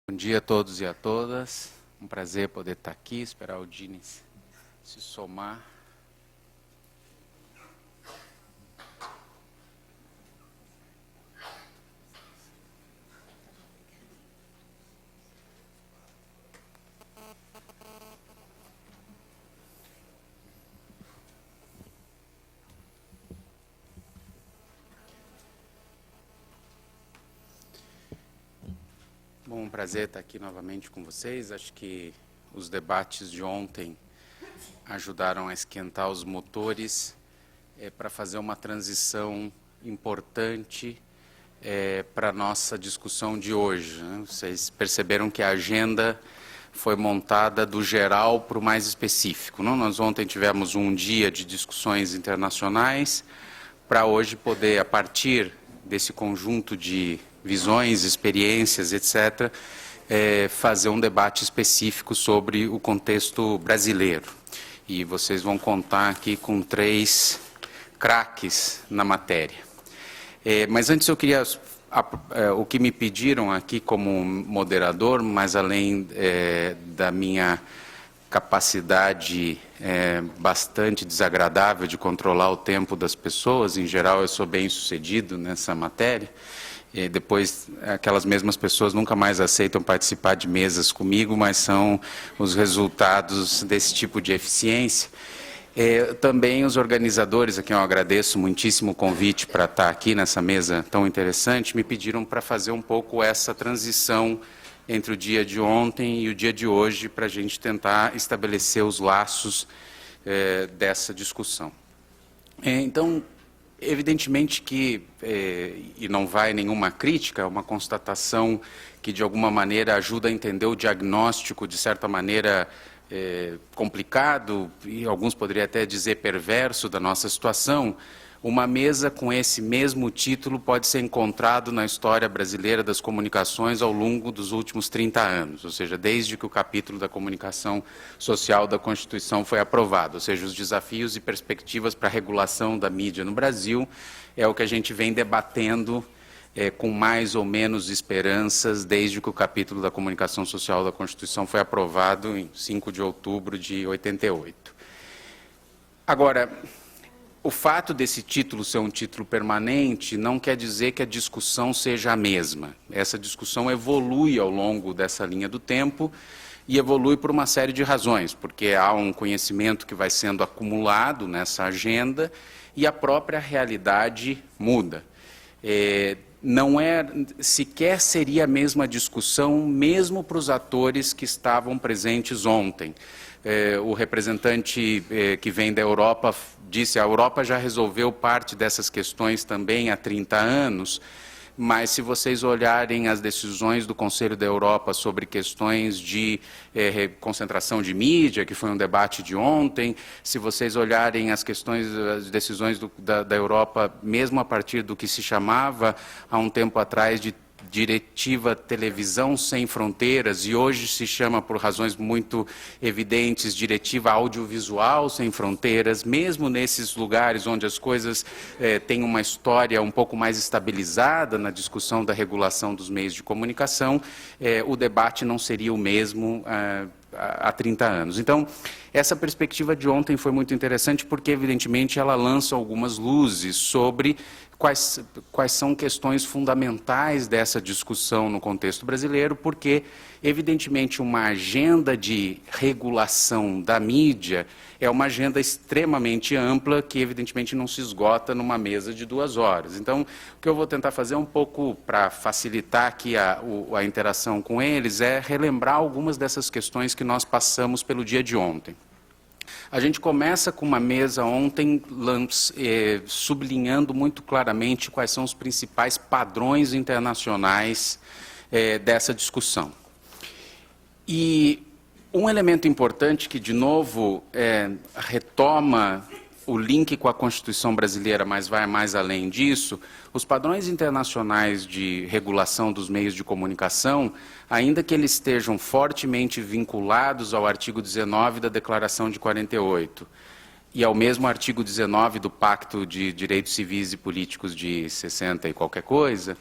Bom dia a todos e a todas. Um prazer poder estar aqui, esperar o Dini se somar. Bom, um prazer estar aqui novamente com vocês. Acho que os debates de ontem ajudaram a esquentar os motores para fazer uma transição importante para a nossa discussão de hoje, né? Vocês perceberam que a agenda foi montada do geral para o mais específico, não? Nós ontem tivemos um dia de discussões internacionais para hoje poder, a partir desse conjunto de visões, experiências, etc., fazer um debate específico sobre o contexto brasileiro. E vocês vão contar aqui com 3 craques na matéria. Mas antes eu queria, o que me pediram aqui como moderador, mas além da minha capacidade bastante desagradável de controlar o tempo das pessoas, em geral eu sou bem sucedido nessa matéria, e depois aquelas mesmas pessoas nunca mais aceitam participar de mesas comigo, mas são os resultados desse tipo de eficiência. Também os organizadores, a quem eu agradeço muitíssimo o convite para estar aqui nessa mesa tão interessante, me pediram para fazer um pouco essa transição entre o dia de ontem e o dia de hoje, para a gente tentar estabelecer os laços dessa discussão. Então, evidentemente que, e não vai nenhuma crítica, é uma constatação que de alguma maneira ajuda a entender o diagnóstico, de certa maneira, complicado, e alguns poderiam até dizer perverso da nossa situação. Uma mesa com esse mesmo título pode ser encontrado na história brasileira das comunicações ao longo dos últimos 30 anos, ou seja, desde que o capítulo da comunicação social da Constituição foi aprovado, ou seja, os desafios e perspectivas para a regulação da mídia no Brasil é o que a gente vem debatendo com mais ou menos esperanças desde que o capítulo da comunicação social da Constituição foi aprovado em 5 de outubro de 88. Agora, o fato desse título ser um título permanente não quer dizer que a discussão seja a mesma. Essa discussão evolui ao longo dessa linha do tempo e evolui por uma série de razões, porque há um conhecimento que vai sendo acumulado nessa agenda e a própria realidade muda. Não sequer seria a mesma discussão mesmo para os atores que estavam presentes ontem. O representante que vem da Europa disse que a Europa já resolveu parte dessas questões também há 30 anos, mas se vocês olharem as decisões do Conselho da Europa sobre questões de concentração de mídia, que foi um debate de ontem, se vocês olharem as decisões da Europa, mesmo a partir do que se chamava há um tempo atrás de Diretiva Televisão Sem Fronteiras, e hoje se chama, por razões muito evidentes, Diretiva Audiovisual Sem Fronteiras, mesmo nesses lugares onde as coisas têm uma história um pouco mais estabilizada na discussão da regulação dos meios de comunicação, o debate não seria o mesmo há 30 anos. Então, essa perspectiva de ontem foi muito interessante porque, evidentemente, ela lança algumas luzes sobre quais são questões fundamentais dessa discussão no contexto brasileiro, porque, evidentemente, uma agenda de regulação da mídia é uma agenda extremamente ampla que, evidentemente, não se esgota numa mesa de 2 horas. Então, o que eu vou tentar fazer um pouco para facilitar aqui a interação com eles é relembrar algumas dessas questões que nós passamos pelo dia de ontem. A gente começa com uma mesa ontem sublinhando muito claramente quais são os principais padrões internacionais dessa discussão. E um elemento importante que, de novo, retoma o link com a Constituição brasileira, mas vai mais além disso, os padrões internacionais de regulação dos meios de comunicação, ainda que eles estejam fortemente vinculados ao artigo 19 da Declaração de 48 e ao mesmo artigo 19 do Pacto de Direitos Civis e Políticos de 60 e qualquer coisa,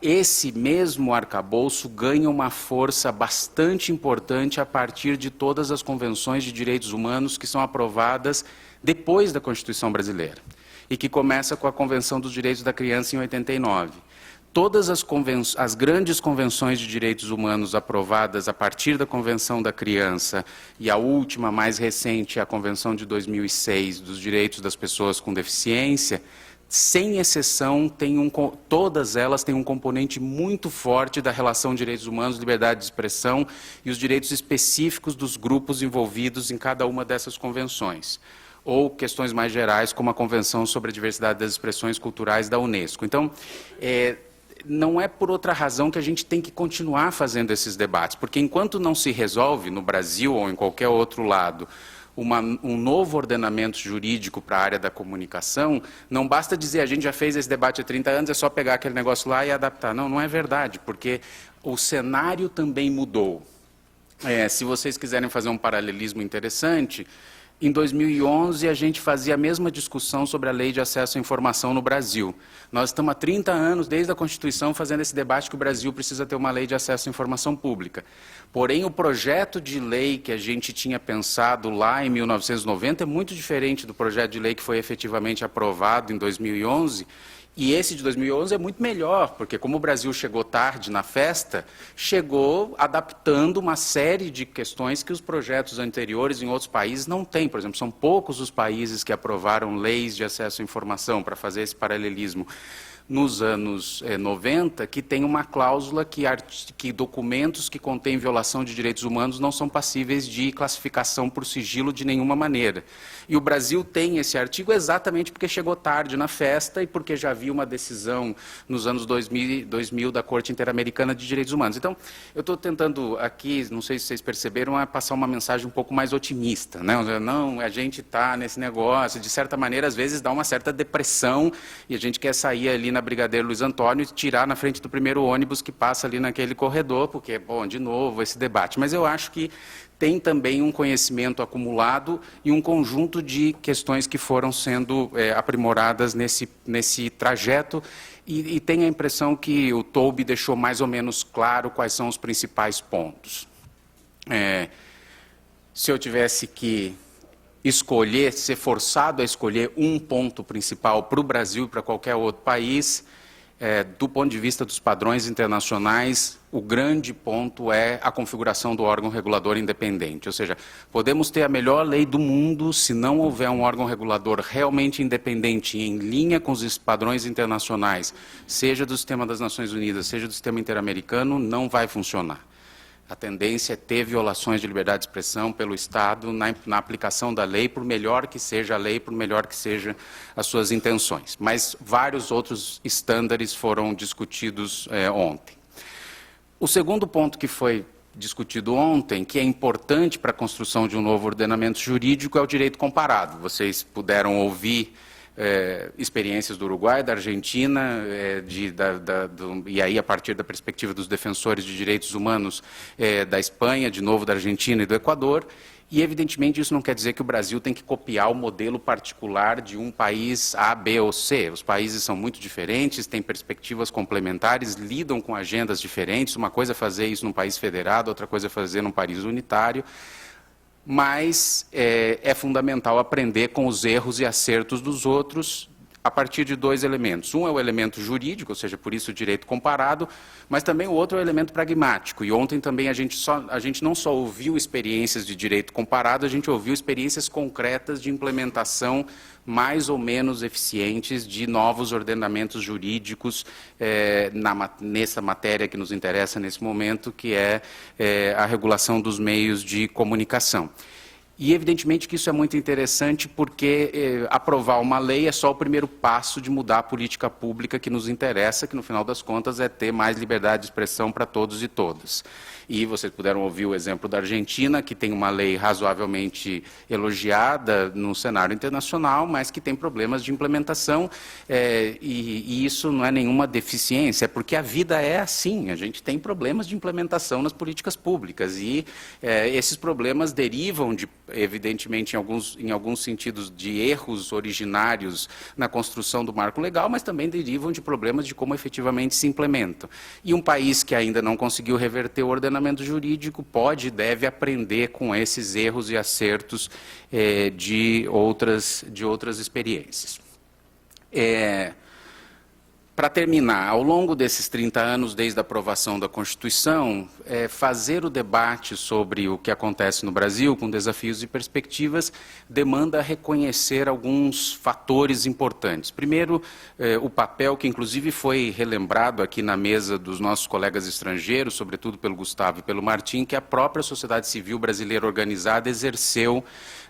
esse mesmo arcabouço ganha uma força bastante importante a partir de todas as convenções de direitos humanos que são aprovadas depois da Constituição brasileira, e que começa com a Convenção dos Direitos da Criança em 89. Todas as grandes convenções de direitos humanos aprovadas a partir da Convenção da Criança, e a última, mais recente, a Convenção de 2006, dos Direitos das Pessoas com Deficiência, sem exceção, todas elas têm um componente muito forte da relação direitos humanos, liberdade de expressão e os direitos específicos dos grupos envolvidos em cada uma dessas convenções. Ou questões mais gerais, como a Convenção sobre a Diversidade das Expressões Culturais da Unesco. Então, não é por outra razão que a gente tem que continuar fazendo esses debates, porque enquanto não se resolve, no Brasil ou em qualquer outro lado, um novo ordenamento jurídico para a área da comunicação, não basta dizer, a gente já fez esse debate há 30 anos, é só pegar aquele negócio lá e adaptar. Não, não é verdade, porque o cenário também mudou. Se vocês quiserem fazer um paralelismo interessante, em 2011 a gente fazia a mesma discussão sobre a Lei de Acesso à Informação no Brasil. Nós estamos há 30 anos, desde a Constituição, fazendo esse debate que o Brasil precisa ter uma lei de acesso à informação pública. Porém, o projeto de lei que a gente tinha pensado lá em 1990 é muito diferente do projeto de lei que foi efetivamente aprovado em 2011, e esse de 2011 é muito melhor, porque como o Brasil chegou tarde na festa, chegou adaptando uma série de questões que os projetos anteriores em outros países não têm. Por exemplo, são poucos os países que aprovaram leis de acesso à informação, para fazer esse paralelismo, nos anos 90, que tem uma cláusula que documentos que contêm violação de direitos humanos não são passíveis de classificação por sigilo de nenhuma maneira. E o Brasil tem esse artigo exatamente porque chegou tarde na festa e porque já havia uma decisão nos anos 2000 da Corte Interamericana de Direitos Humanos. Então, eu estou tentando aqui, não sei se vocês perceberam, passar uma mensagem um pouco mais otimista, né? Não, a gente está nesse negócio, de certa maneira, às vezes dá uma certa depressão e a gente quer sair ali na Brigadeiro Luiz Antônio e tirar na frente do primeiro ônibus que passa ali naquele corredor, porque, bom, de novo, esse debate. Mas eu acho que tem também um conhecimento acumulado e um conjunto de questões que foram sendo aprimoradas nesse trajeto, e tenho a impressão que o Toube deixou mais ou menos claro quais são os principais pontos. Se eu tivesse que escolher, ser forçado a escolher um ponto principal para o Brasil e para qualquer outro país, do ponto de vista dos padrões internacionais, o grande ponto é a configuração do órgão regulador independente. Ou seja, podemos ter a melhor lei do mundo, se não houver um órgão regulador realmente independente, em linha com os padrões internacionais, seja do sistema das Nações Unidas, seja do sistema interamericano, não vai funcionar. A tendência é ter violações de liberdade de expressão pelo Estado na aplicação da lei, por melhor que seja a lei, por melhor que sejam as suas intenções. Mas vários outros estándares foram discutidos ontem. O segundo ponto que foi discutido ontem, que é importante para a construção de um novo ordenamento jurídico, é o direito comparado. Vocês puderam ouvir experiências do Uruguai, da Argentina, e aí a partir da perspectiva dos defensores de direitos humanos da Espanha, de novo da Argentina e do Equador, e evidentemente isso não quer dizer que o Brasil tem que copiar o modelo particular de um país A, B ou C. Os países são muito diferentes, têm perspectivas complementares, lidam com agendas diferentes, uma coisa é fazer isso num país federado, outra coisa é fazer num país unitário. Mas é fundamental aprender com os erros e acertos dos outros a partir de dois elementos. Um é o elemento jurídico, ou seja, por isso o direito comparado, mas também o outro é o elemento pragmático. E ontem também a gente não só ouviu experiências de direito comparado, a gente ouviu experiências concretas de implementação mais ou menos eficientes de novos ordenamentos jurídicos nessa matéria que nos interessa nesse momento, que é a regulação dos meios de comunicação. E, evidentemente, que isso é muito interessante porque aprovar uma lei é só o primeiro passo de mudar a política pública que nos interessa, que, no final das contas, é ter mais liberdade de expressão para todos e todas. E vocês puderam ouvir o exemplo da Argentina, que tem uma lei razoavelmente elogiada no cenário internacional, mas que tem problemas de implementação, e isso não é nenhuma deficiência, é porque a vida é assim, a gente tem problemas de implementação nas políticas públicas, e esses problemas derivam de evidentemente, em alguns sentidos, de erros originários na construção do marco legal, mas também derivam de problemas de como efetivamente se implementam. E um país que ainda não conseguiu reverter o ordenamento jurídico pode e deve aprender com esses erros e acertos de outras experiências. Para terminar, ao longo desses 30 anos, desde a aprovação da Constituição, fazer o debate sobre o que acontece no Brasil, com desafios e perspectivas, demanda reconhecer alguns fatores importantes. Primeiro, o papel que, inclusive, foi relembrado aqui na mesa dos nossos colegas estrangeiros, sobretudo pelo Gustavo e pelo Martim, que a própria sociedade civil brasileira organizada exerceu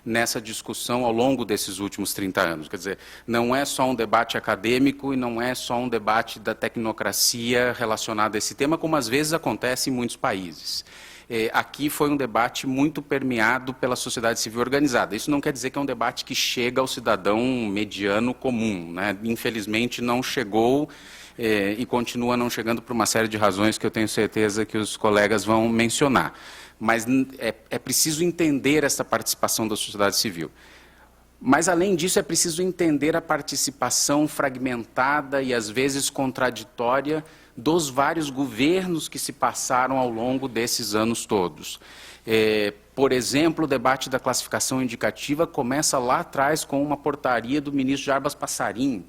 nessa discussão ao longo desses últimos 30 anos. Quer dizer, não é só um debate acadêmico e não é só um debate da tecnocracia relacionado a esse tema, como às vezes acontece em muitos países. Aqui foi um debate muito permeado pela sociedade civil organizada. Isso não quer dizer que é um debate que chega ao cidadão mediano comum, né? Infelizmente não chegou e continua não chegando por uma série de razões que eu tenho certeza que os colegas vão mencionar. Mas é preciso entender essa participação da sociedade civil. Mas, além disso, é preciso entender a participação fragmentada e, às vezes, contraditória dos vários governos que se passaram ao longo desses anos todos. Por exemplo, o debate da classificação indicativa começa lá atrás com uma portaria do ministro Jarbas Passarim,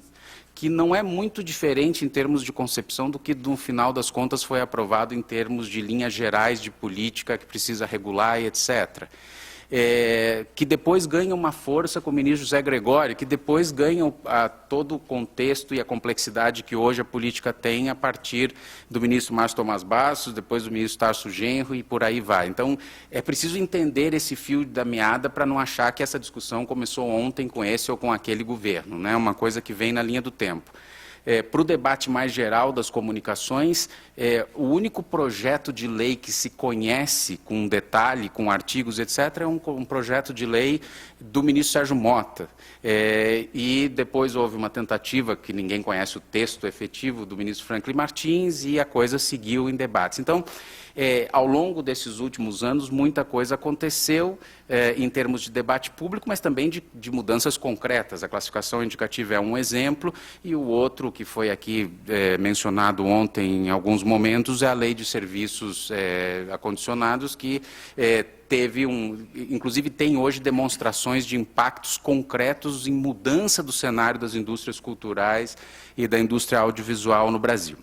que não é muito diferente em termos de concepção do que, no final das contas, foi aprovado em termos de linhas gerais de política que precisa regular e etc. Que depois ganha uma força com o ministro José Gregório, que depois ganha todo o contexto e a complexidade que hoje a política tem a partir do ministro Márcio Tomás Bastos, depois do ministro Tarso Genro e por aí vai. Então, é preciso entender esse fio da meada para não achar que essa discussão começou ontem com esse ou com aquele governo, né? Uma coisa que vem na linha do tempo. Para o debate mais geral das comunicações, o único projeto de lei que se conhece com detalhe, com artigos, etc., é um projeto de lei do ministro Sérgio Mota. E depois houve uma tentativa, que ninguém conhece o texto efetivo, do ministro Franklin Martins, e a coisa seguiu em debates. Então, ao longo desses últimos anos, muita coisa aconteceu em termos de debate público, mas também de mudanças concretas. A classificação indicativa é um exemplo, e o outro, que foi aqui mencionado ontem em alguns momentos, é a Lei de Serviços Acondicionados, que inclusive tem hoje demonstrações de impactos concretos em mudança do cenário das indústrias culturais e da indústria audiovisual no Brasil.